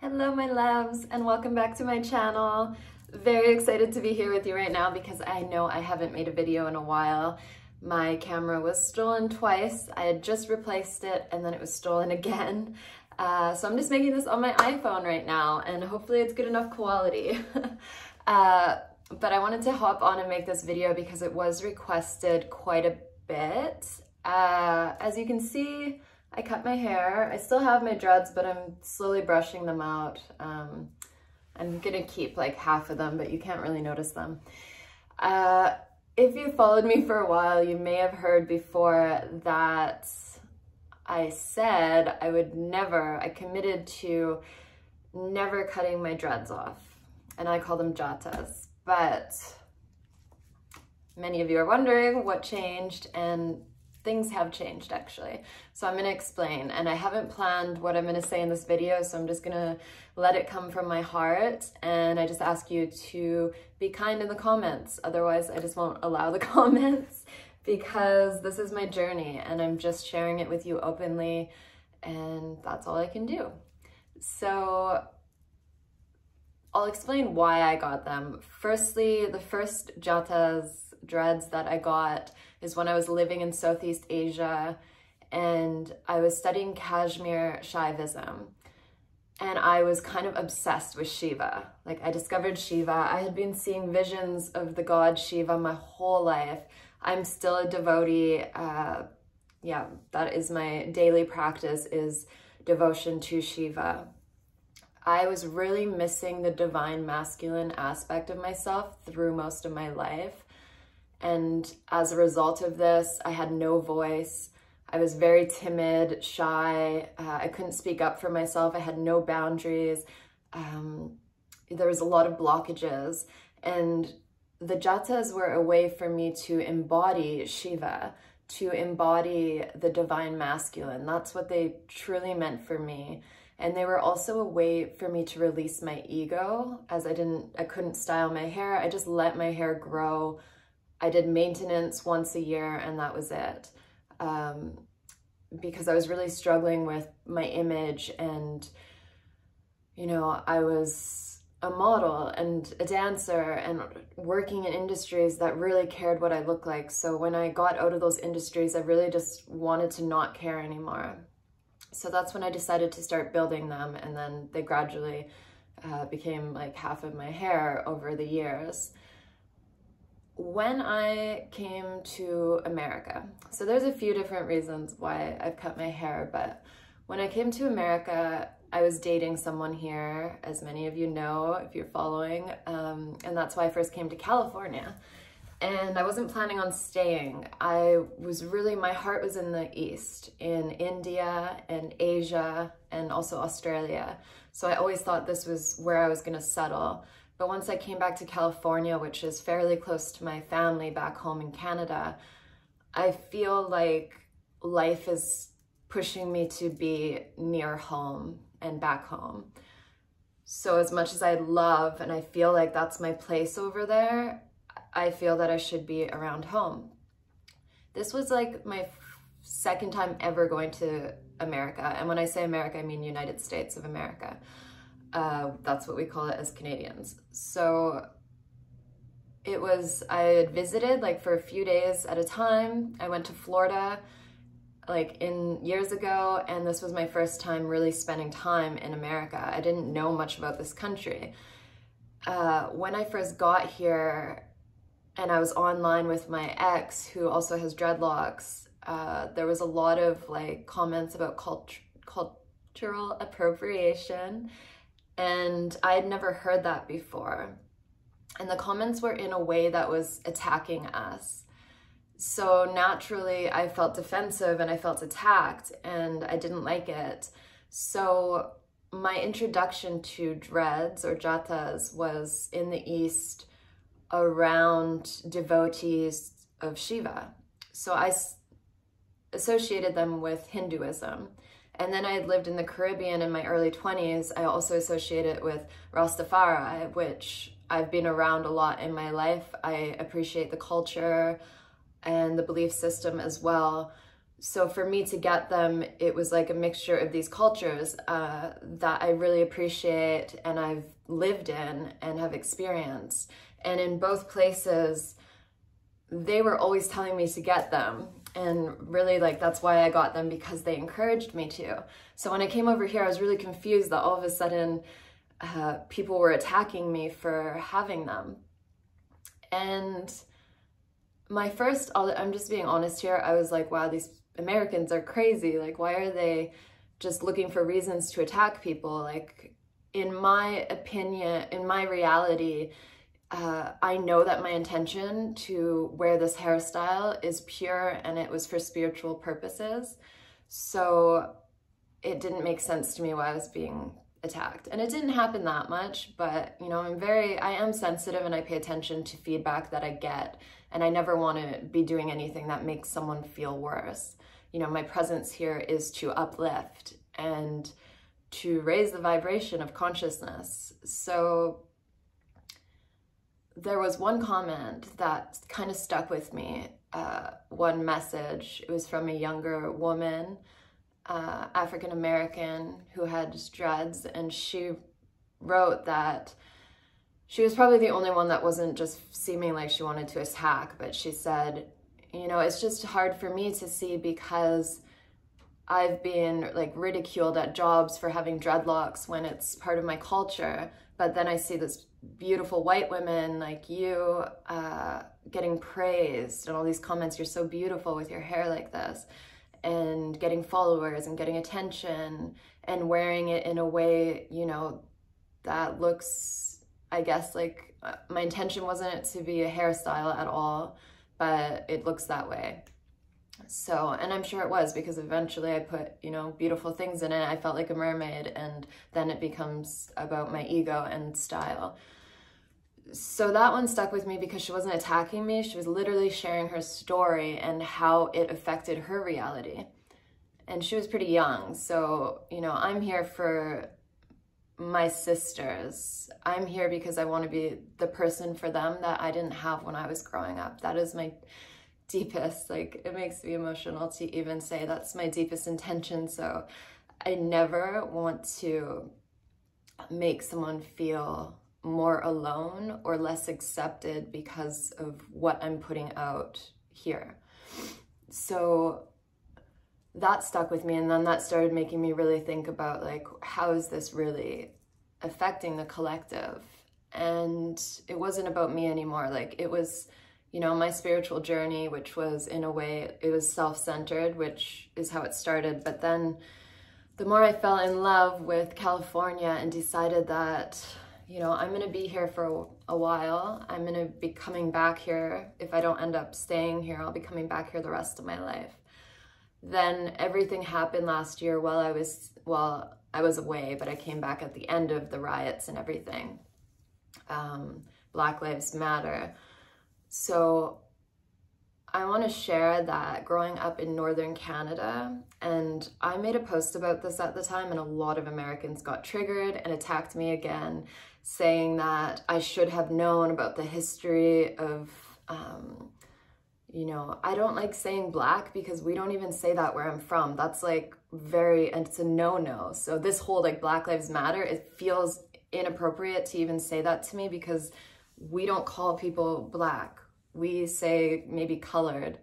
Hello my loves, and welcome back to my channel. Very excited to be here with you right now because I know I haven't made a video in a while. My camera was stolen twice. I had just replaced it and then it was stolen again. So I'm just making this on my iPhone right now and hopefully it's good enough quality. But I wanted to hop on and make this video because it was requested quite a bit. As you can see, I cut my hair. I still have my dreads, but I'm slowly brushing them out. I'm gonna keep like half of them, but you can't really notice them. If you followed me for a while, you may have heard before that I said I committed to never cutting my dreads off. And I call them jatas. But many of you are wondering what changed, and things have changed actually. So I'm gonna explain, and I haven't planned what I'm gonna say in this video, so I'm just gonna let it come from my heart, and I just ask you to be kind in the comments. Otherwise, I just won't allow the comments because this is my journey and I'm just sharing it with you openly, and that's all I can do. So I'll explain why I got them. Firstly, the first dreads that I got is when I was living in Southeast Asia and I was studying Kashmir Shaivism, and I was kind of obsessed with Shiva. Like, I discovered Shiva. I had been seeing visions of the god Shiva my whole life. I'm still a devotee. Yeah, that is my daily practice, is devotion to Shiva. I was really missing the divine masculine aspect of myself through most of my life. And as a result of this, I had no voice. I was very timid, shy. I couldn't speak up for myself. I had no boundaries. There was a lot of blockages. And the jatas were a way for me to embody Shiva, to embody the divine masculine. That's what they truly meant for me. And they were also a way for me to release my ego, as I couldn't style my hair. I just let my hair grow. I did maintenance once a year and that was it. Because I was really struggling with my image, and, you know, I was a model and a dancer and working in industries that really cared what I looked like. So when I got out of those industries, I really just wanted to not care anymore. So that's when I decided to start building them, and then they gradually became like half of my hair over the years. When I came to America, so there's a few different reasons why I've cut my hair, but when I came to America, I was dating someone here, as many of you know if you're following, and that's why I first came to California. And I wasn't planning on staying. My heart was in the East, in India and Asia and also Australia. So I always thought this was where I was gonna settle. But once I came back to California, which is fairly close to my family back home in Canada, I feel like life is pushing me to be near home and back home. So as much as I love, and I feel like that's my place over there, I feel that I should be around home. This was like my second time ever going to America. And when I say America, I mean United States of America. That's what we call it as Canadians. So I had visited like for a few days at a time. I went to Florida like years ago, and this was my first time really spending time in America. I didn't know much about this country. When I first got here, and I was online with my ex, who also has dreadlocks, there was a lot of like comments about cultural appropriation, and I had never heard that before. And the comments were in a way that was attacking us. So naturally, I felt defensive and I felt attacked, and I didn't like it. So my introduction to dreads or jatas was in the East, around devotees of Shiva. So I associated them with Hinduism. And then I had lived in the Caribbean in my early 20s. I also associated it with Rastafari, which I've been around a lot in my life. I appreciate the culture and the belief system as well. So for me to get them, it was like a mixture of these cultures that I really appreciate and I've lived in and have experienced. And in both places, they were always telling me to get them. And really, like, that's why I got them, because they encouraged me to. So when I came over here, I was really confused that all of a sudden people were attacking me for having them. And my first, I'm just being honest here, I was like, wow, these Americans are crazy. Like, why are they just looking for reasons to attack people? Like, in my opinion, in my reality, I know that my intention to wear this hairstyle is pure and it was for spiritual purposes. So it didn't make sense to me why I was being attacked. And it didn't happen that much, but you know, I am sensitive and I pay attention to feedback that I get. And I never want to be doing anything that makes someone feel worse. You know, my presence here is to uplift and to raise the vibration of consciousness. So there was one comment that kind of stuck with me, one message. It was from a younger woman, African-American, who had dreads, and she wrote that she was probably the only one that wasn't just seeming like she wanted to attack, but she said, you know, it's just hard for me to see because I've been like ridiculed at jobs for having dreadlocks when it's part of my culture, but then I see this beautiful white women like you getting praised and all these comments, you're so beautiful with your hair like this, and getting followers and getting attention and wearing it in a way, you know, that looks, I guess, like my intention wasn't it to be a hairstyle at all, but it looks that way. So, and I'm sure it was, because eventually I put, you know, beautiful things in it. I felt like a mermaid, and then it becomes about my ego and style. So that one stuck with me because she wasn't attacking me. She was literally sharing her story and how it affected her reality. And she was pretty young. So, you know, I'm here for my sisters. I'm here because I want to be the person for them that I didn't have when I was growing up. That is my deepest, like, it makes me emotional to even say that's my deepest intention. So I never want to make someone feel more alone or less accepted because of what I'm putting out here. So that stuck with me, and then that started making me really think about, like, how is this really affecting the collective? And it wasn't about me anymore. Like, it was, you know, my spiritual journey, which was, in a way, it was self-centered, which is how it started. But then the more I fell in love with California and decided that, you know, I'm going to be here for a while. I'm going to be coming back here. If I don't end up staying here, I'll be coming back here the rest of my life. Then everything happened last year while I was away, but I came back at the end of the riots and everything. Black Lives Matter. So I want to share that growing up in Northern Canada, and I made a post about this at the time, and a lot of Americans got triggered and attacked me again, saying that I should have known about the history of, you know, I don't like saying black because we don't even say that where I'm from. That's like and it's a no-no. So this whole like Black Lives Matter, it feels inappropriate to even say that to me because we don't call people black. We say maybe colored,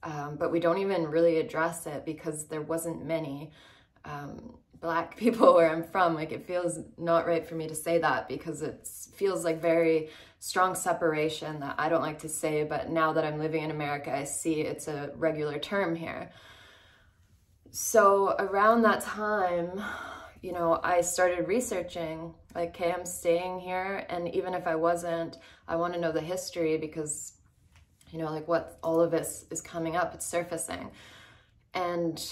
but we don't even really address it because there wasn't many black people where I'm from. Like, it feels not right for me to say that because it feels like very strong separation that I don't like to say, but now that I'm living in America, I see it's a regular term here. So around that time, you know, I started researching, like, okay, I'm staying here, and even if I wasn't, I want to know the history because, you know, like, what all of this is coming up, it's surfacing. And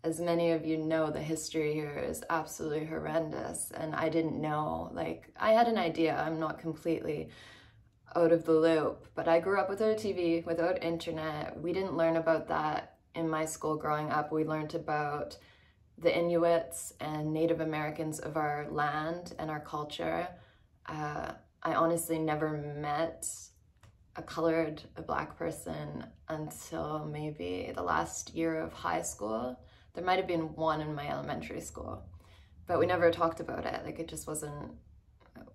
as many of you know, the history here is absolutely horrendous, and I didn't know. Like, I had an idea, I'm not completely out of the loop, but I grew up without a TV, without internet. We didn't learn about that in my school growing up. We learned about the Inuits and Native Americans of our land and our culture. I honestly never met a Black person until maybe the last year of high school. There might have been one in my elementary school, but we never talked about it. Like, it just wasn't,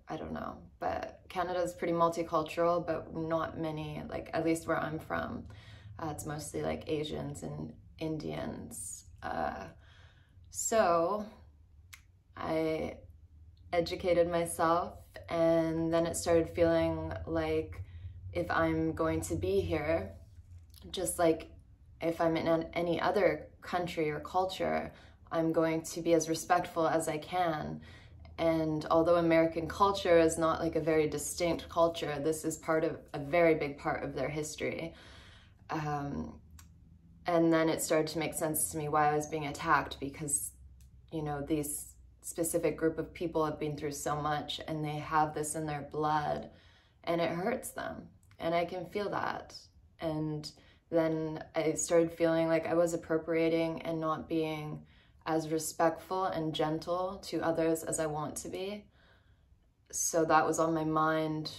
I don't know. But Canada is pretty multicultural, but not many, like, at least where I'm from, it's mostly like Asians and Indians. So I educated myself, and then it started feeling like if I'm going to be here, just like if I'm in any other country or culture, I'm going to be as respectful as I can. And although American culture is not like a very distinct culture, this is part of a very big part of their history. And then it started to make sense to me why I was being attacked, because, you know, these specific group of people have been through so much and they have this in their blood and it hurts them. And I can feel that. And then I started feeling like I was appropriating and not being as respectful and gentle to others as I want to be. So that was on my mind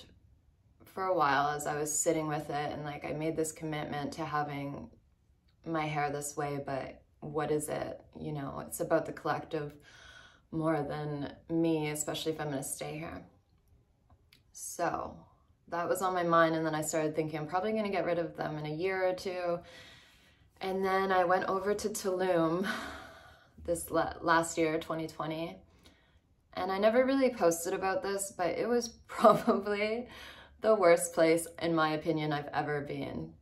for a while as I was sitting with it, and like I made this commitment to having my hair this way, but what is it? You know, it's about the collective more than me, especially if I'm gonna stay here. So that was on my mind, and then I started thinking I'm probably gonna get rid of them in a year or two. And then I went over to Tulum this last year, 2020, and I never really posted about this, but it was probably the worst place, in my opinion, I've ever been,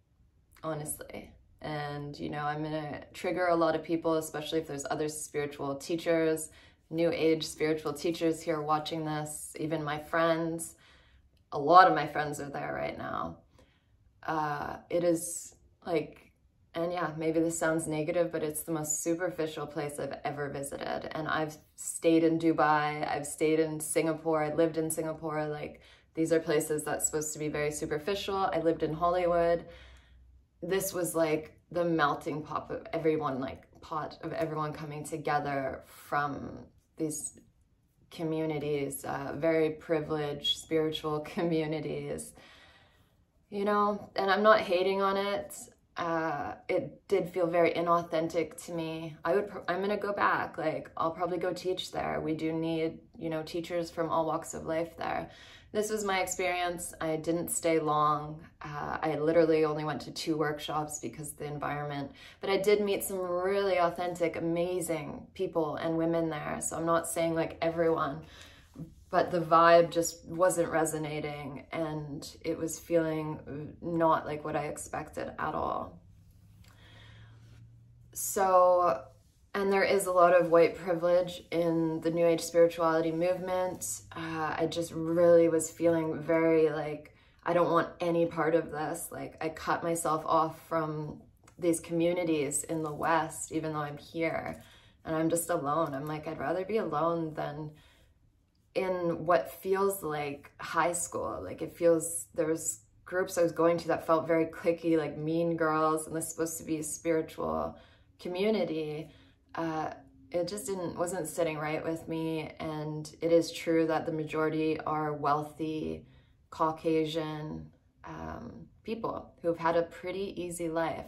honestly. And, you know, I'm gonna trigger a lot of people, especially if there's other spiritual teachers, new age spiritual teachers here watching this, even my friends. A lot of my friends are there right now. It is like, and yeah, maybe this sounds negative, but it's the most superficial place I've ever visited. And I've stayed in Dubai, I've stayed in Singapore, I lived in Singapore. Like, these are places that's supposed to be very superficial. I lived in Hollywood. This was like the melting pot of everyone, like pot of everyone coming together from these communities, very privileged spiritual communities, you know, and I'm not hating on it. It did feel very inauthentic to me. I'm gonna go back. Like, I'll probably go teach there. We do need, you know, teachers from all walks of life there. This was my experience. I didn't stay long. I literally only went to 2 workshops because of the environment, but I did meet some really authentic, amazing people and women there. So I'm not saying like everyone, but the vibe just wasn't resonating, and it was feeling not like what I expected at all. So, and there is a lot of white privilege in the New Age spirituality movement. I just really was feeling very like, I don't want any part of this. Like, I cut myself off from these communities in the West, even though I'm here, and I'm just alone. I'm like, I'd rather be alone than in what feels like high school. Like, it feels, there was groups I was going to that felt very cliquey, like Mean Girls, and this is supposed to be a spiritual community. It just wasn't sitting right with me. And it is true that the majority are wealthy, Caucasian people who've had a pretty easy life.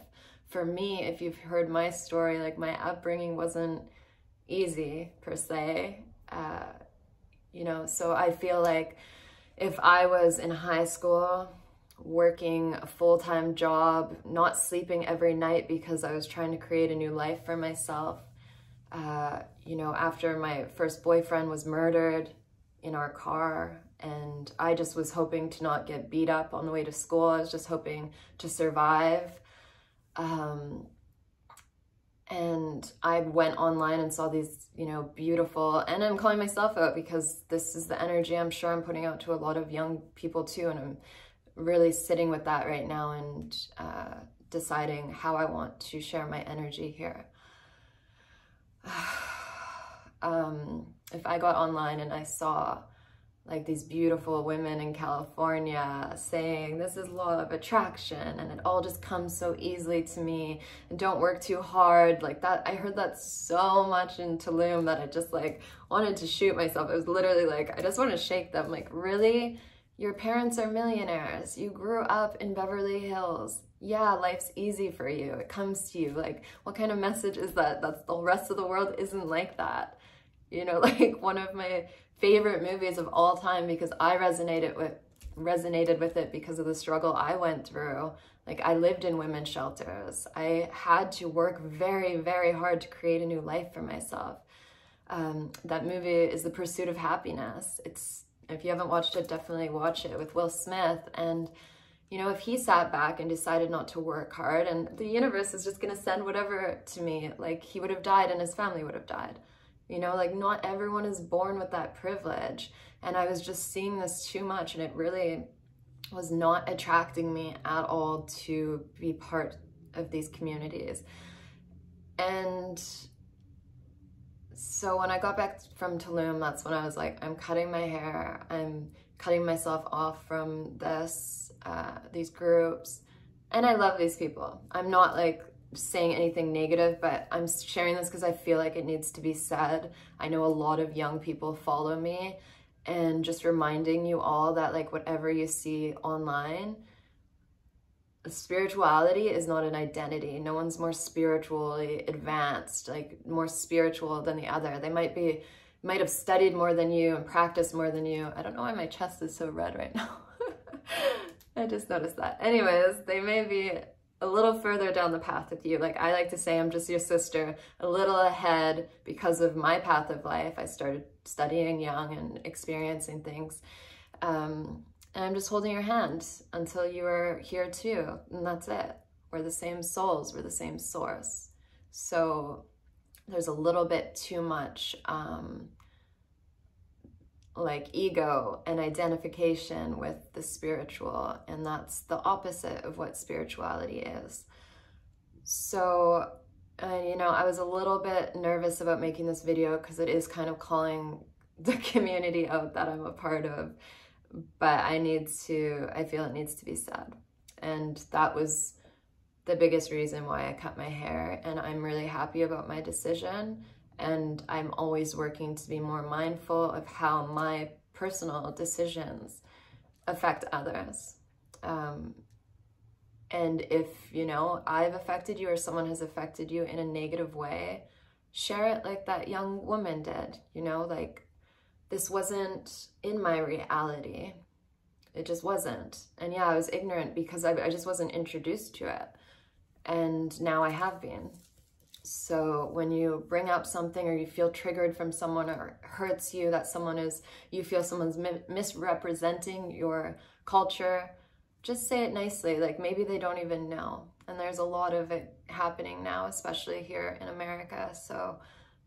For me, if you've heard my story, like, my upbringing wasn't easy per se. You know, so I feel like if I was in high school working a full-time job, not sleeping every night because I was trying to create a new life for myself, you know, after my first boyfriend was murdered in our car, and I just was hoping to not get beat up on the way to school. I was just hoping to survive. And I went online and saw these, you know, beautiful, and I'm calling myself out because this is the energy I'm sure I'm putting out to a lot of young people too, and I'm really sitting with that right now and deciding how I want to share my energy here. If I got online and I saw like these beautiful women in California saying this is law of attraction and it all just comes so easily to me and don't work too hard, like that, I heard that so much in Tulum that I just like wanted to shoot myself. It was literally like, I just want to shake them. Like, really? Your parents are millionaires. You grew up in Beverly Hills. Yeah, life's easy for you. It comes to you. Like, what kind of message is that? That's the rest of the world isn't like that. You know, like one of my favorite movies of all time, because I resonated with it because of the struggle I went through. Like, I lived in women's shelters. I had to work very, very hard to create a new life for myself. That movie is The Pursuit of Happiness. If you haven't watched it, definitely watch it, with Will Smith. And, you know, if he sat back and decided not to work hard, and the universe is just going to send whatever to me, like, he would have died and his family would have died. You know, like, not everyone is born with that privilege. And I was just seeing this too much, and it really was not attracting me at all to be part of these communities. And so when I got back from Tulum, that's when I was like, I'm cutting my hair. I'm cutting myself off from these groups. And I love these people. I'm not like saying anything negative, but I'm sharing this because I feel like it needs to be said. I know a lot of young people follow me, and just reminding you all that, like, whatever you see online, spirituality is not an identity. No one's more spiritually advanced, like more spiritual than the other. They might have studied more than you and practiced more than you. I don't know why my chest is so red right now. I just noticed that. Anyways, they may be a little further down the path with you. Like, I like to say, I'm just your sister, a little ahead because of my path of life. I started studying young and experiencing things. And I'm just holding your hand until you are here too. And that's it. We're the same souls. We're the same source. So there's a little bit too much like ego and identification with the spiritual. And that's the opposite of what spirituality is. So, you know, I was a little bit nervous about making this video because it is kind of calling the community out that I'm a part of. But I feel it needs to be said. And that was the biggest reason why I cut my hair. And I'm really happy about my decision. And I'm always working to be more mindful of how my personal decisions affect others. And if, you know, I've affected you or someone has affected you in a negative way, share it like that young woman did, you know, like, this wasn't in my reality. It just wasn't. And yeah, I was ignorant because I just wasn't introduced to it. And now I have been. So when you bring up something or you feel triggered from someone or hurts you that you feel someone's misrepresenting your culture, just say it nicely. Like, maybe they don't even know. And there's a lot of it happening now, especially here in America. So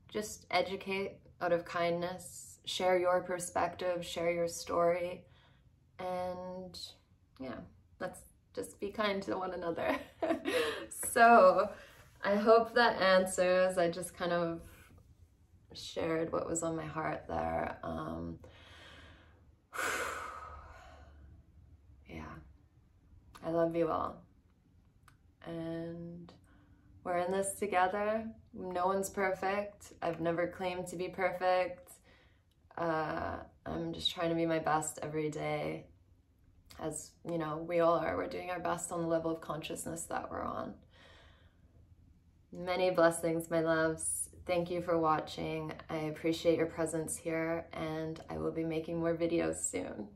just educate out of kindness. Share your perspective, share your story, and yeah, let's just be kind to one another. So I hope that answers. I just kind of shared what was on my heart there. Yeah, I love you all. And we're in this together. No one's perfect. I've never claimed to be perfect. I'm just trying to be my best every day. As you know, we all are. We're doing our best on the level of consciousness that we're on. Many blessings, my loves. Thank you for watching. I appreciate your presence here, and I will be making more videos soon.